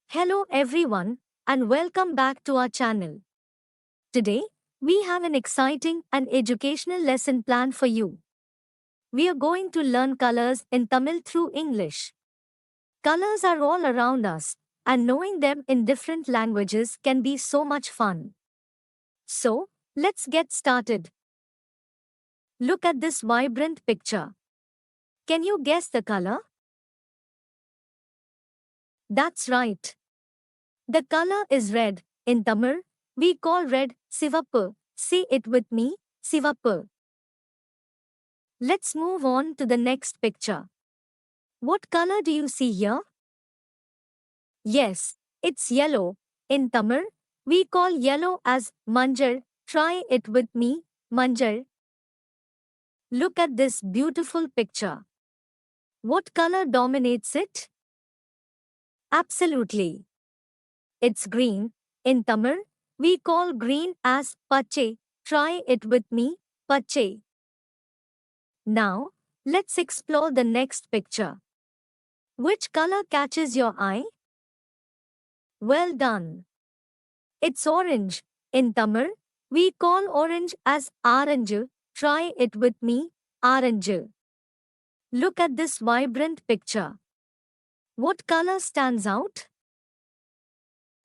Hello everyone and welcome back to our channel. Today, we have an exciting and educational lesson planned for you. We are going to learn colors in Tamil through English. Colors are all around us, and knowing them in different languages can be so much fun. So, let's get started. Look at this vibrant picture. Can you guess the color? That's right. The color is red. In Tamil, we call red sivappu. Say it with me, sivappu. Let's move on to the next picture. What color do you see here? Yes, it's yellow. In Tamil, we call yellow as manjal. Try it with me, manjal. Look at this beautiful picture. What color dominates it? Absolutely. It's green. In Tamil, we call green as pache. Try it with me, pache. Now, let's explore the next picture. Which color catches your eye? Well done. It's orange. In Tamil, we call orange as aranju. Try it with me, aranju. Look at this vibrant picture. What color stands out?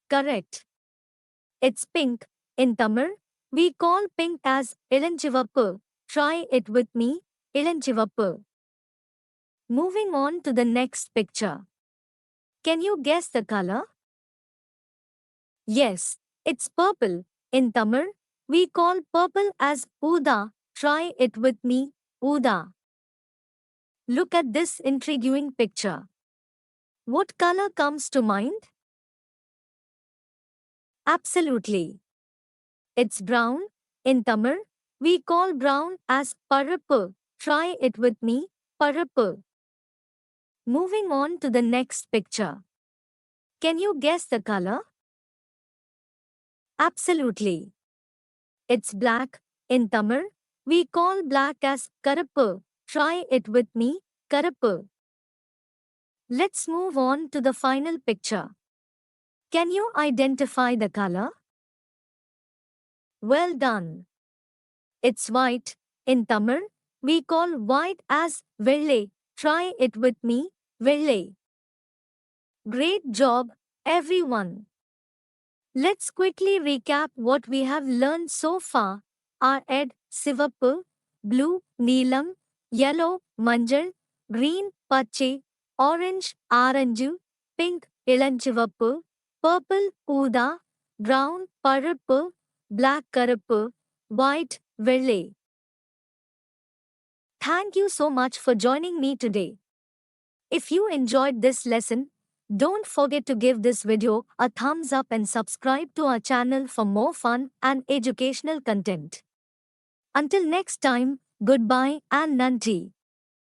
Correct. It's pink. In Tamil, we call pink as ilanchivappu. Try it with me, ilanchivappu. Moving on to the next picture. Can you guess the color? Yes, it's purple. In Tamil, we call purple as Uda. Try it with me, Uda. Look at this intriguing picture. What color comes to mind? Absolutely. It's brown. In Tamil, we call brown as Parappu. Try it with me, Parappu. Moving on to the next picture. Can you guess the color? Absolutely. It's black. In Tamil, we call black as Karappu. Try it with me, Karappu. Let's move on to the final picture. Can you identify the color? Well done. It's white. In Tamil, we call white as Velle. Try it with me, Velle. Great job, everyone. Let's quickly recap what we have learned so far. Red, Sivappu, blue, Neelam, yellow, Manjal, green, Pache, orange, Aranju, pink, Ilanchivappu, purple, Uda, brown, Parappu, black, Karappu, white, Velle. Thank you so much for joining me today. If you enjoyed this lesson, don't forget to give this video a thumbs up and subscribe to our channel for more fun and educational content. Until next time, goodbye and Nanti.